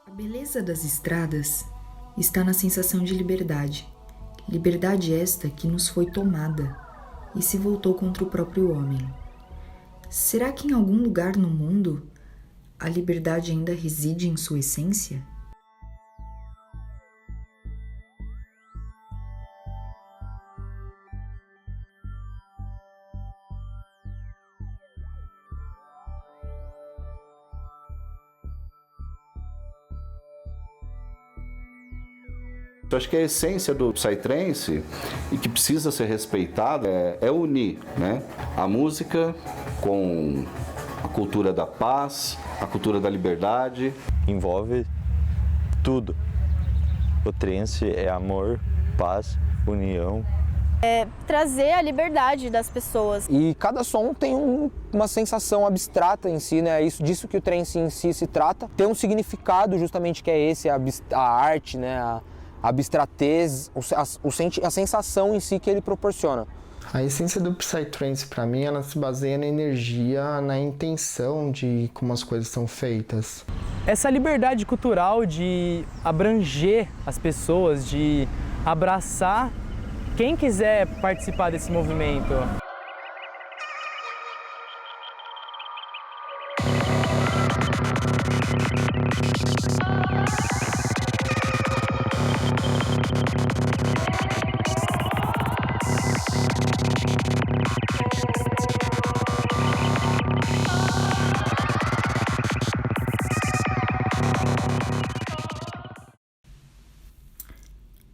A beleza das estradas está na sensação de liberdade. Liberdade esta que nos foi tomada e se voltou contra o próprio homem. Será que em algum lugar no mundo a liberdade ainda reside em sua essência? Eu acho que a essência do Psytrance, e que precisa ser respeitada, é unir, né? A música com a cultura da paz, a cultura da liberdade. Envolve tudo. O trance é amor, paz, união. É trazer a liberdade das pessoas. E cada som tem uma sensação abstrata em si, né? Isso disso que o trance em si se trata. Tem um significado justamente que é esse, a arte, né? A abstratez, a sensação em si que ele proporciona. A essência do Psytrance, para mim, ela se baseia na energia, na intenção de como as coisas são feitas. Essa liberdade cultural de abranger as pessoas, de abraçar quem quiser participar desse movimento.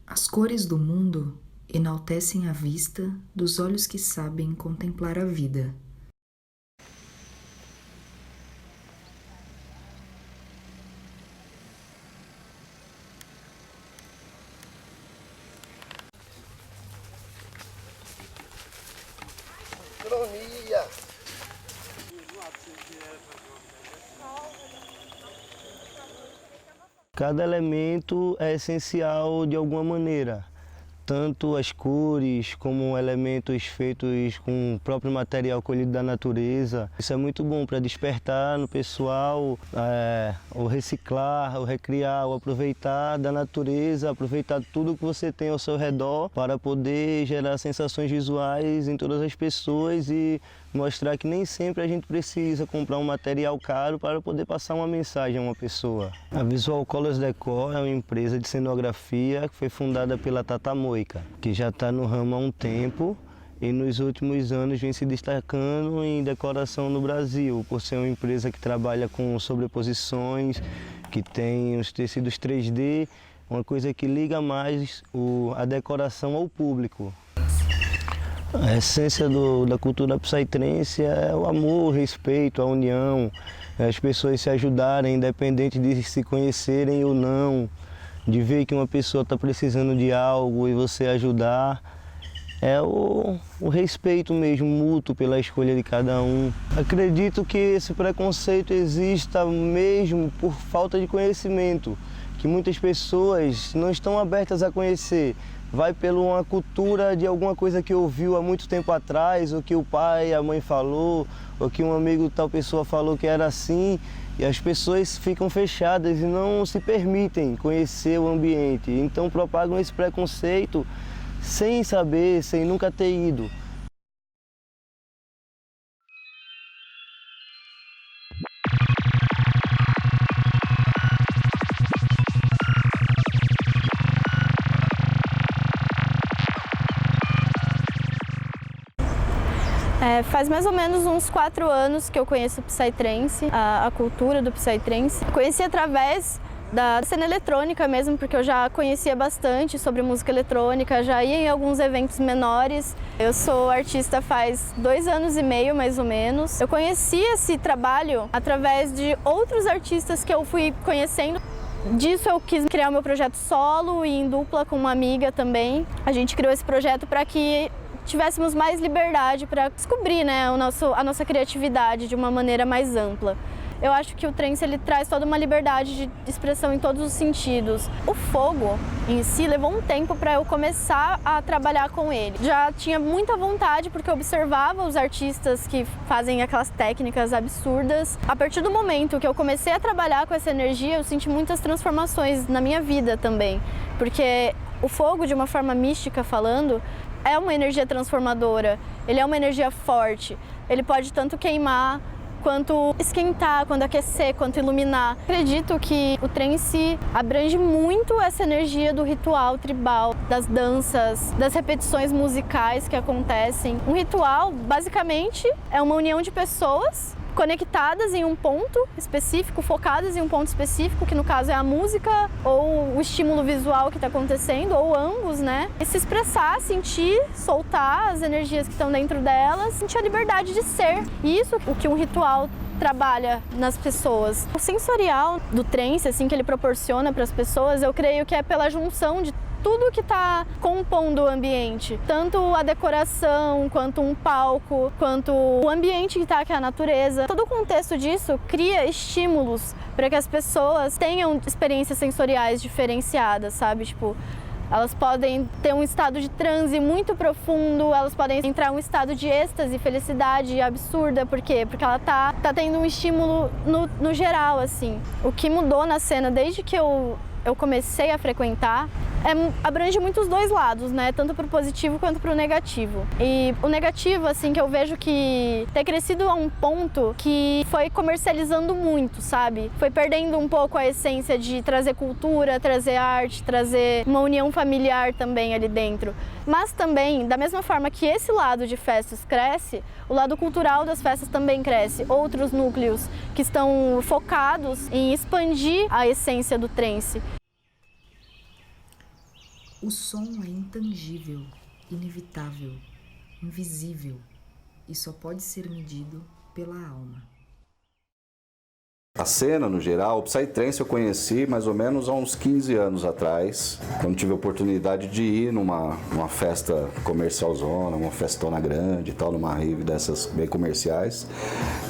As cores do mundo enaltecem a vista dos olhos que sabem contemplar a vida. Cada elemento é essencial de alguma maneira, tanto as cores como elementos feitos com o próprio material colhido da natureza. Isso é muito bom para despertar no pessoal o reciclar, o recriar, o aproveitar da natureza, aproveitar tudo que você tem ao seu redor para poder gerar sensações visuais em todas as pessoas e mostrar que nem sempre a gente precisa comprar um material caro para poder passar uma mensagem a uma pessoa. A Visual Colors Decor é uma empresa de cenografia que foi fundada pela Tata Moica, que já está no ramo há um tempo e nos últimos anos vem se destacando em decoração no Brasil, por ser uma empresa que trabalha com sobreposições, que tem os tecidos 3D, uma coisa que liga mais a decoração ao público. A essência da cultura psytrance é o amor, o respeito, a união, as pessoas se ajudarem, independente de se conhecerem ou não, de ver que uma pessoa está precisando de algo e você ajudar. É o respeito mesmo, mútuo pela escolha de cada um. Acredito que esse preconceito exista mesmo por falta de conhecimento, que muitas pessoas não estão abertas a conhecer. Vai pela uma cultura de alguma coisa que ouviu há muito tempo atrás, ou que o pai, a mãe falou, ou que um amigo tal pessoa falou que era assim, e as pessoas ficam fechadas e não se permitem conhecer o ambiente. Então propagam esse preconceito sem saber, sem nunca ter ido. Faz mais ou menos uns 4 anos que eu conheço o Psytrance, a cultura do Psytrance. Conheci através da cena eletrônica mesmo, porque eu já conhecia bastante sobre música eletrônica, já ia em alguns eventos menores. Eu sou artista faz 2 anos e meio, mais ou menos. Eu conheci esse trabalho através de outros artistas que eu fui conhecendo. Disso eu quis criar o meu projeto solo e em dupla com uma amiga também. A gente criou esse projeto para que tivéssemos mais liberdade para descobrir, né, a nossa criatividade de uma maneira mais ampla. Eu acho que o trance ele traz toda uma liberdade de expressão em todos os sentidos. O fogo em si levou um tempo para eu começar a trabalhar com ele. Já tinha muita vontade porque eu observava os artistas que fazem aquelas técnicas absurdas. A partir do momento que eu comecei a trabalhar com essa energia, eu senti muitas transformações na minha vida também. Porque o fogo, de uma forma mística falando, é uma energia transformadora, ele é uma energia forte. Ele pode tanto queimar, quanto esquentar, quanto aquecer, quanto iluminar. Acredito que o trance abrange muito essa energia do ritual tribal, das danças, das repetições musicais que acontecem. Um ritual, basicamente, é uma união de pessoas conectadas em um ponto específico, focadas em um ponto específico, que no caso é a música ou o estímulo visual que está acontecendo, ou ambos, né? E se expressar, sentir, soltar as energias que estão dentro delas, sentir a liberdade de ser. E isso é o que um ritual trabalha nas pessoas. O sensorial do trance, assim, que ele proporciona para as pessoas, eu creio que é pela junção de tudo que está compondo o ambiente, tanto a decoração, quanto um palco, quanto o ambiente que está, que é a natureza. Todo o contexto disso cria estímulos para que as pessoas tenham experiências sensoriais diferenciadas, sabe? Tipo, elas podem ter um estado de transe muito profundo, elas podem entrar em um estado de êxtase, felicidade absurda. Por quê? Porque ela tá tendo um estímulo no geral, assim. O que mudou na cena desde que eu comecei a frequentar abrange muito os dois lados, né? Tanto pro positivo quanto pro negativo. E o negativo, assim, que eu vejo que ter crescido a um ponto que foi comercializando muito, sabe? Foi perdendo um pouco a essência de trazer cultura, trazer arte, trazer uma união familiar também ali dentro. Mas também, da mesma forma que esse lado de festas cresce, o lado cultural das festas também cresce. Outros núcleos que estão focados em expandir a essência do trance. O som é intangível, inevitável, invisível e só pode ser medido pela alma. A cena, no geral, o Psytrance eu conheci mais ou menos há uns 15 anos atrás, quando tive a oportunidade de ir numa festa comercialzona, uma festona grande e tal, numa rave dessas bem comerciais,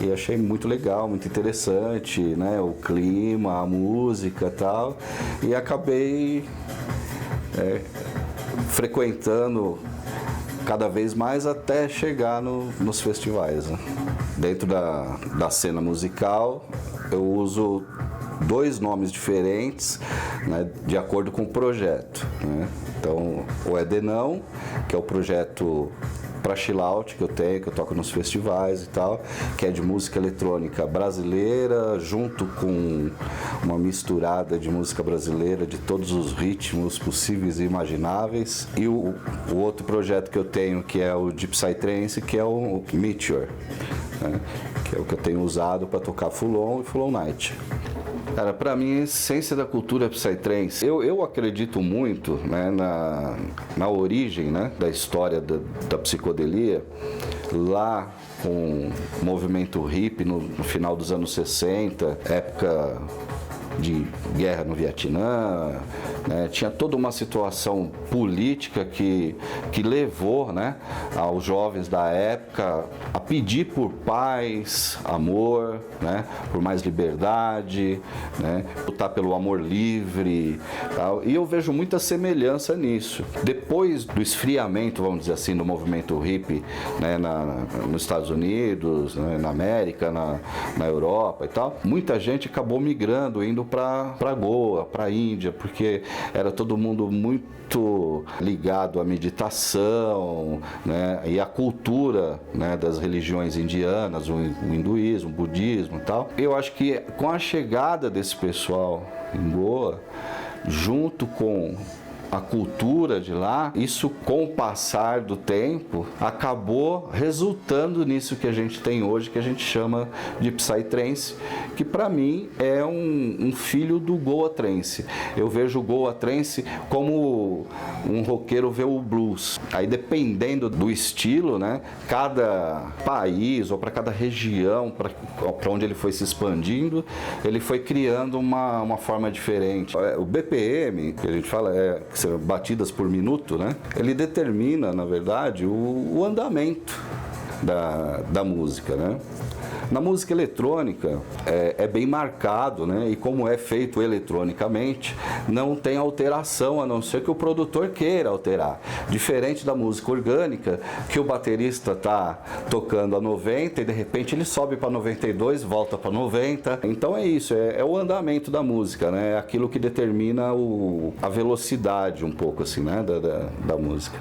e achei muito legal, muito interessante, né, o clima, a música e tal, e acabei frequentando cada vez mais até chegar nos festivais, né? Dentro da cena musical, eu uso 2 nomes diferentes, né, de acordo com o projeto, né? Então, o Edenão, que é o projeto para chill out que eu toco nos festivais e tal, que é de música eletrônica brasileira, junto com uma misturada de música brasileira de todos os ritmos possíveis e imagináveis. E o outro projeto que eu tenho, que é o de Psytrance, que é o Meteor, né? Que é o que eu tenho usado para tocar Full On e Full On Night. Cara, para mim, a essência da cultura Psytrance, eu acredito muito, né, na origem, né, da história da psicodelia, lá com o movimento hippie no final dos anos 60, época de guerra no Vietnã, né? Tinha toda uma situação política que levou, né, aos jovens da época a pedir por paz, amor, né, por mais liberdade, né, lutar pelo amor livre, tal. E eu vejo muita semelhança nisso. Depois do esfriamento, vamos dizer assim, do movimento hippie, né, nos Estados Unidos, né, na América, na Europa e tal, muita gente acabou migrando, indo para Goa, para Índia, porque era todo mundo muito ligado à meditação, né, e à cultura, né, das religiões indianas, o hinduísmo, o budismo e tal. Eu acho que com a chegada desse pessoal em Goa, junto com a cultura de lá, isso com o passar do tempo acabou resultando nisso que a gente tem hoje, que a gente chama de Psytrance, que para mim é um filho do Goa Trance. Eu vejo o Goa Trance como um roqueiro vê o blues. Aí dependendo do estilo, né, cada país ou para cada região, para onde ele foi se expandindo, ele foi criando uma forma diferente. O BPM, que a gente fala, batidas por minuto, né? Ele determina, na verdade, o andamento da música, né? Na música eletrônica é bem marcado, né? E como é feito eletronicamente, não tem alteração, a não ser que o produtor queira alterar. Diferente da música orgânica, que o baterista está tocando a 90 e de repente ele sobe para 92, volta para 90. Então é isso, é o andamento da música, né? É aquilo que determina a velocidade um pouco assim, né? da música.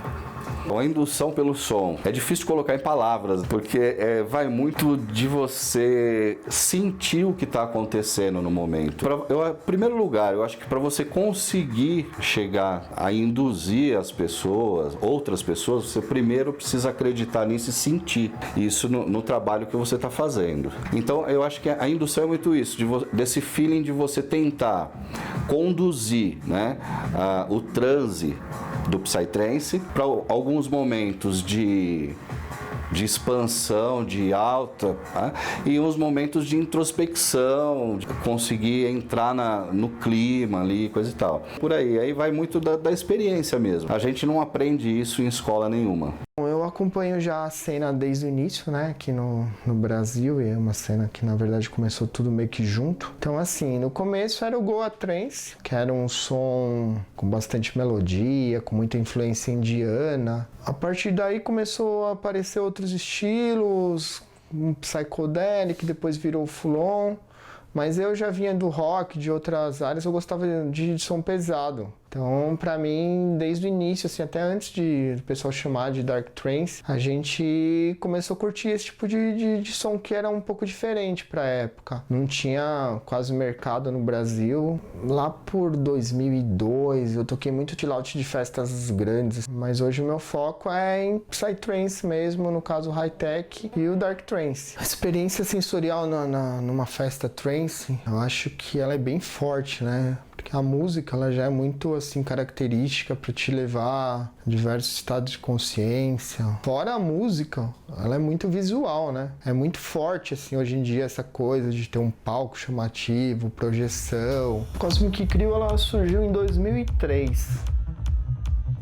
A indução pelo som. É difícil colocar em palavras, porque vai muito de você sentir o que está acontecendo no momento. Em primeiro lugar, eu acho que para você conseguir chegar a induzir as pessoas, outras pessoas, você primeiro precisa acreditar nisso e sentir isso no trabalho que você está fazendo. Então, eu acho que a indução é muito isso, desse feeling de você tentar conduzir, né, o transe do Psytrance para alguns momentos de expansão, de alta, tá? E uns momentos de introspecção, de conseguir entrar no clima ali, coisa e tal. Por aí vai muito da experiência mesmo. A gente não aprende isso em escola nenhuma. Eu acompanho já a cena desde o início, né, aqui no Brasil, e é uma cena que na verdade começou tudo meio que junto. Então assim, no começo era o Goa Trance, que era um som com bastante melodia, com muita influência indiana. A partir daí começou a aparecer outros estilos, um psychedelic, depois virou full-on. Mas eu já vinha do rock, de outras áreas, eu gostava de som pesado. Então, pra mim, desde o início, assim, até antes do pessoal chamar de Dark Trance, a gente começou a curtir esse tipo de som que era um pouco diferente pra época. Não tinha quase mercado no Brasil. Lá por 2002, eu toquei muito chill out de festas grandes, mas hoje o meu foco é em Psytrance mesmo, no caso high-tech e o Dark Trance. A experiência sensorial numa festa trance, eu acho que ela é bem forte, né? Porque a música ela já é muito assim característica para te levar a diversos estados de consciência. Fora a música, ela é muito visual, né? É muito forte assim hoje em dia essa coisa de ter um palco chamativo, projeção. A Cosmic Crew ela surgiu em 2003.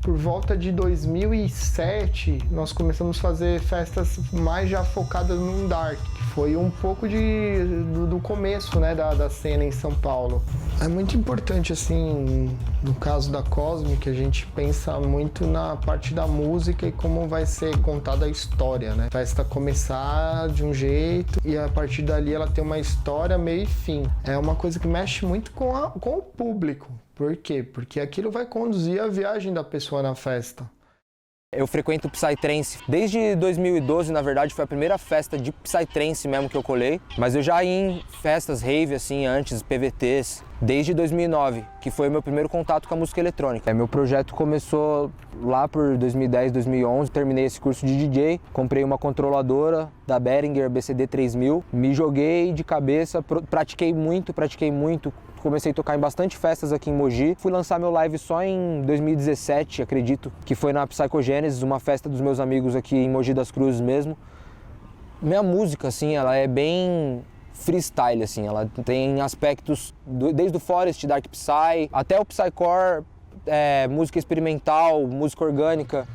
Por volta de 2007, nós começamos a fazer festas mais já focadas no dark, que foi um pouco do começo, né, da cena em São Paulo. É muito importante, assim, no caso da Cosmic, a gente pensa muito na parte da música e como vai ser contada a história, né? A festa começar de um jeito e a partir dali ela tem uma história, meio e fim. É uma coisa que mexe muito com o público. Por quê? Porque aquilo vai conduzir a viagem da pessoa na festa. Eu frequento Psytrance desde 2012, na verdade, foi a primeira festa de Psytrance mesmo que eu colei. Mas eu já ia em festas rave, assim, antes, PVTs, desde 2009, que foi o meu primeiro contato com a música eletrônica. Meu projeto começou lá por 2010, 2011, terminei esse curso de DJ, comprei uma controladora da Behringer BCD 3000, me joguei de cabeça, pratiquei muito, comecei a tocar em bastante festas aqui em Mogi. Fui lançar meu live só em 2017, acredito, que foi na Psychogênesis, uma festa dos meus amigos aqui em Mogi das Cruzes mesmo. Minha música, assim, ela é bem freestyle, assim, ela tem aspectos desde o Forest, Dark Psy, até o Psycore, música experimental, música orgânica.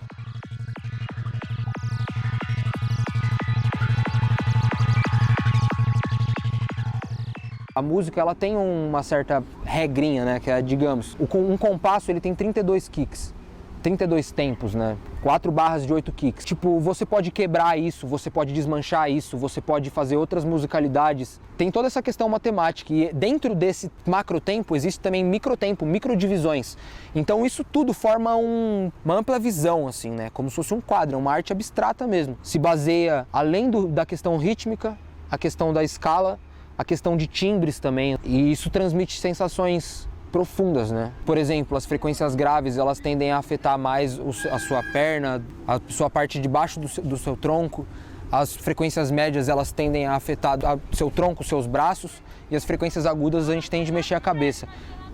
A música ela tem uma certa regrinha, né, que é, digamos, um compasso ele tem 32 kicks, 32 tempos, né, 4 barras de 8 kicks. Tipo, você pode quebrar isso, você pode desmanchar isso, você pode fazer outras musicalidades. Tem toda essa questão matemática e dentro desse macro tempo existe também microtempo, microdivisões. Então isso tudo forma uma ampla visão, assim, né, como se fosse um quadro, uma arte abstrata mesmo. Se baseia, além da questão rítmica, a questão da escala, a questão de timbres também, e isso transmite sensações profundas, né? Por exemplo, as frequências graves, elas tendem a afetar mais a sua perna, a sua parte de baixo do seu tronco. As frequências médias, elas tendem a afetar o seu tronco, os seus braços. E as frequências agudas, a gente tende a mexer a cabeça.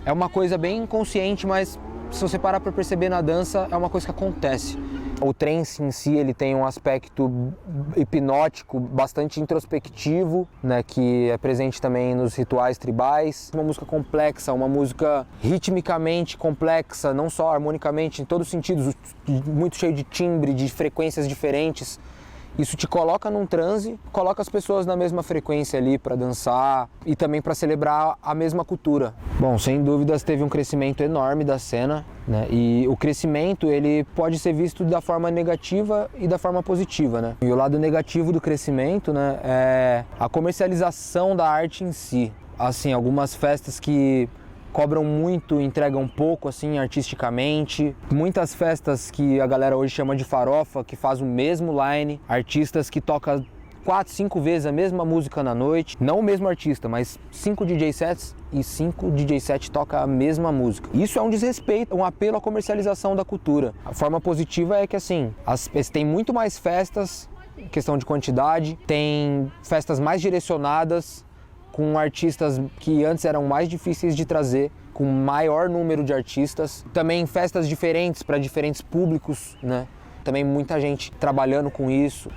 É uma coisa bem inconsciente, mas se você parar para perceber na dança, é uma coisa que acontece. O trance em si, ele tem um aspecto hipnótico, bastante introspectivo, né, que é presente também nos rituais tribais. Uma música complexa, uma música ritmicamente complexa, não só harmonicamente, em todos os sentidos, muito cheio de timbre, de frequências diferentes. Isso te coloca num transe, coloca as pessoas na mesma frequência ali para dançar e também para celebrar a mesma cultura. Bom, sem dúvidas teve um crescimento enorme da cena, né? E o crescimento, ele pode ser visto da forma negativa e da forma positiva, né? E o lado negativo do crescimento, né, é a comercialização da arte em si. Assim, algumas festas que cobram muito, entregam pouco, assim, artisticamente. Muitas festas que a galera hoje chama de farofa, que faz o mesmo line. Artistas que tocam 4, 5 vezes a mesma música na noite. Não o mesmo artista, mas 5 DJ sets e 5 DJ sets tocam a mesma música. Isso é um desrespeito, um apelo à comercialização da cultura. A forma positiva é que, assim, tem muito mais festas, questão de quantidade, tem festas mais direcionadas, com artistas que antes eram mais difíceis de trazer, com maior número de artistas. Também festas diferentes para diferentes públicos, né? Também muita gente trabalhando com isso,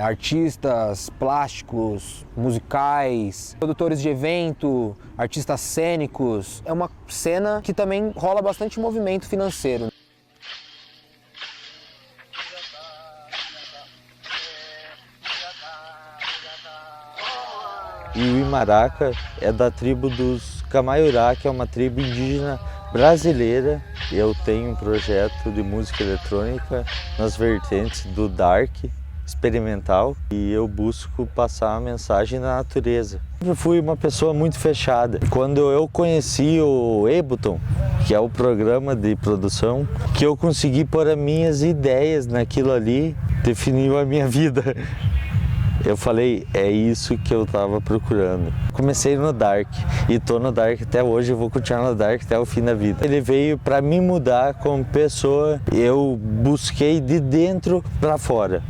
artistas plásticos, musicais, produtores de evento, artistas cênicos. É uma cena que também rola bastante movimento financeiro. E o Imaraca é da tribo dos Camaiurá, que é uma tribo indígena brasileira. Eu tenho um projeto de música eletrônica nas vertentes do dark, experimental, e eu busco passar a mensagem da natureza. Eu fui uma pessoa muito fechada. Quando eu conheci o Ableton, que é o programa de produção, que eu consegui pôr as minhas ideias naquilo ali, definiu a minha vida. Eu falei, é isso que eu estava procurando. Comecei no Dark e tô no Dark até hoje, eu vou continuar no Dark até o fim da vida. Ele veio para me mudar como pessoa, eu busquei de dentro para fora.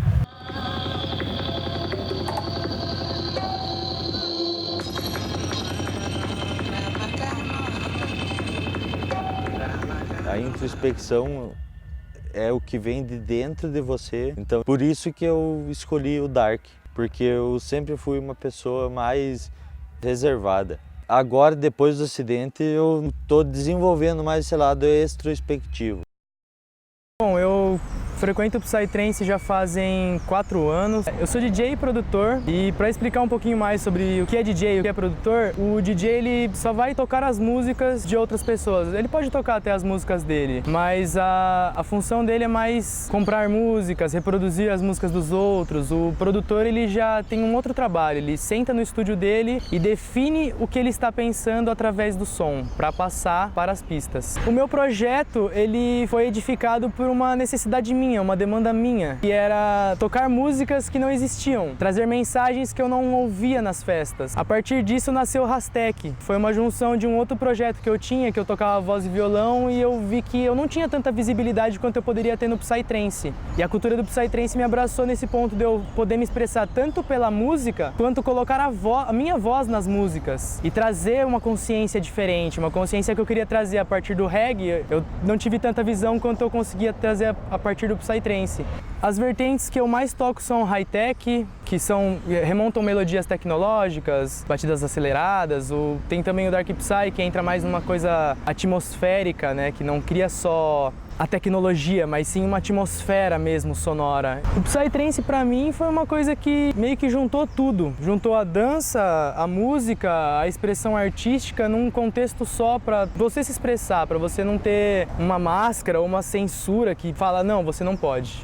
A introspecção é o que vem de dentro de você, então por isso que eu escolhi o Dark. Porque eu sempre fui uma pessoa mais reservada. Agora, depois do acidente, eu estou desenvolvendo mais esse lado extrospectivo. Bom, eu frequento o Psytrance já fazem 4 anos. Eu sou DJ e produtor, e para explicar um pouquinho mais sobre o que é DJ e o que é produtor, o DJ ele só vai tocar as músicas de outras pessoas. Ele pode tocar até as músicas dele, mas a função dele é mais comprar músicas, reproduzir as músicas dos outros. O produtor ele já tem um outro trabalho, ele senta no estúdio dele e define o que ele está pensando através do som, para passar para as pistas. O meu projeto ele foi edificado por uma necessidade minha, uma demanda minha, que era tocar músicas que não existiam, trazer mensagens que eu não ouvia nas festas. A partir disso nasceu o Rastec. Foi uma junção de um outro projeto que eu tinha, que eu tocava voz e violão, e eu vi que eu não tinha tanta visibilidade quanto eu poderia ter no Psytrance. E a cultura do Psytrance me abraçou nesse ponto de eu poder me expressar tanto pela música, quanto colocar a minha voz nas músicas e trazer uma consciência diferente, uma consciência que eu queria trazer a partir do reggae. Eu não tive tanta visão quanto eu conseguia trazer a partir do Psytrance. As vertentes que eu mais toco são high-tech, que remontam melodias tecnológicas, batidas aceleradas. Tem também o Dark Psy, que entra mais numa coisa atmosférica, né, que não cria só a tecnologia, mas sim uma atmosfera mesmo sonora. O Psytrance para mim foi uma coisa que meio que juntou tudo. Juntou a dança, a música, a expressão artística num contexto só para você se expressar, para você não ter uma máscara ou uma censura que fala, não, você não pode.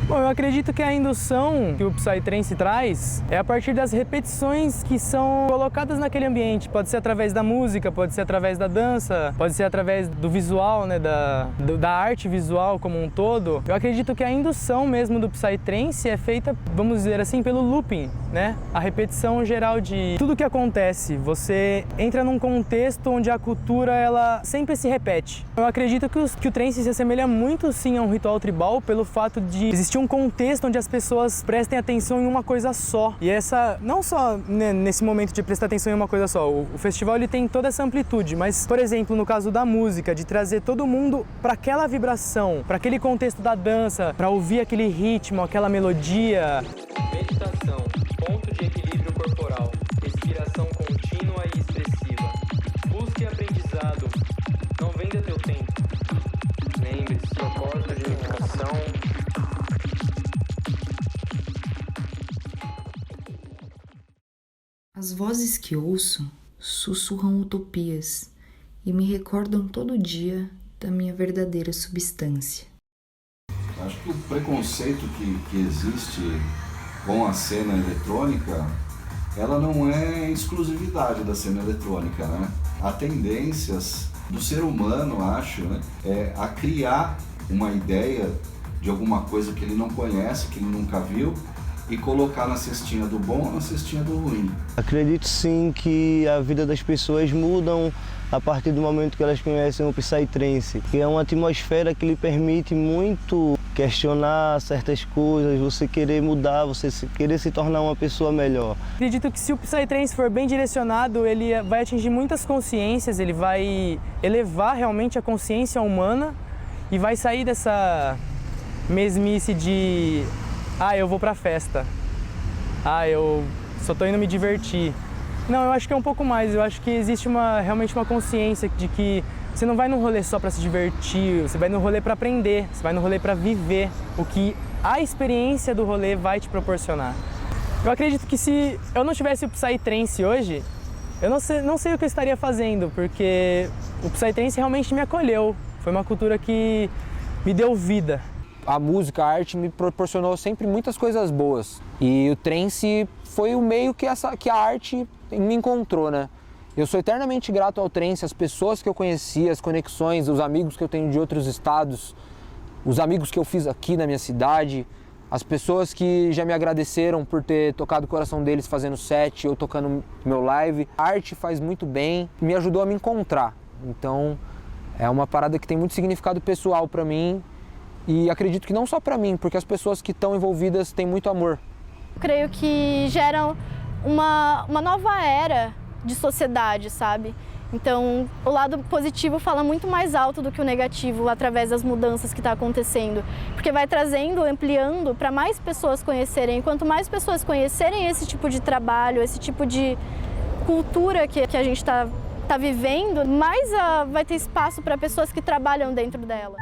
Bom, eu acredito que a indução que o Psytrance traz é a partir das repetições que são colocadas naquele ambiente. Pode ser através da música, pode ser através da dança, pode ser através do visual, né, da arte visual como um todo. Eu acredito que a indução mesmo do Psytrance é feita, vamos dizer assim, pelo looping. né? A repetição geral de tudo que acontece. Você entra num contexto onde a cultura ela sempre se repete. Eu acredito que o trance se assemelha muito sim a um ritual tribal pelo fato de existir um contexto onde as pessoas prestem atenção em uma coisa só. E essa, não só nesse momento de prestar atenção em uma coisa só, o festival ele tem toda essa amplitude, mas, por exemplo, no caso da música, de trazer todo mundo para aquela vibração, para aquele contexto da dança, para ouvir aquele ritmo, aquela melodia. Meditação, ponto de equilíbrio corporal, respiração contínua e expressiva. Busque aprendizado, não venda teu tempo. Lembre-se, propósito de meditação. As vozes que ouço sussurram utopias e me recordam todo dia da minha verdadeira substância. Acho que o preconceito que existe com a cena eletrônica, ela não é exclusividade da cena eletrônica, né? Há tendências do ser humano, acho, né? A criar uma ideia de alguma coisa que ele não conhece, que ele nunca viu, e colocar na cestinha do bom ou na cestinha do ruim. Acredito sim que a vida das pessoas mudam a partir do momento que elas conhecem o Psytrance, que é uma atmosfera que lhe permite muito questionar certas coisas, você querer mudar, você querer se tornar uma pessoa melhor. Acredito que se o Psytrance for bem direcionado, ele vai atingir muitas consciências, ele vai elevar realmente a consciência humana e vai sair dessa mesmice de eu vou pra festa, eu só tô indo me divertir. Não, eu acho que é um pouco mais, eu acho que existe realmente uma consciência de que você não vai no rolê só para se divertir, você vai no rolê para aprender, você vai no rolê para viver o que a experiência do rolê vai te proporcionar. Eu acredito que se eu não tivesse o Psytrance hoje, eu não sei o que eu estaria fazendo, porque o Psytrance realmente me acolheu, foi uma cultura que me deu vida. A música, a arte me proporcionou sempre muitas coisas boas e o trance foi o meio que a arte me encontrou, né? Eu sou eternamente grato ao trance, as pessoas que eu conheci, as conexões, os amigos que eu tenho de outros estados, os amigos que eu fiz aqui na minha cidade, as pessoas que já me agradeceram por ter tocado o coração deles fazendo set ou tocando meu live. A arte faz muito bem, me ajudou a me encontrar. Então é uma parada que tem muito significado pessoal para mim. E acredito que não só para mim, porque as pessoas que estão envolvidas têm muito amor. Eu creio que geram uma nova era de sociedade, sabe? Então, o lado positivo fala muito mais alto do que o negativo através das mudanças que está acontecendo, porque vai trazendo, ampliando para mais pessoas conhecerem. E quanto mais pessoas conhecerem esse tipo de trabalho, esse tipo de cultura que a gente está vivendo, mais vai ter espaço para pessoas que trabalham dentro dela.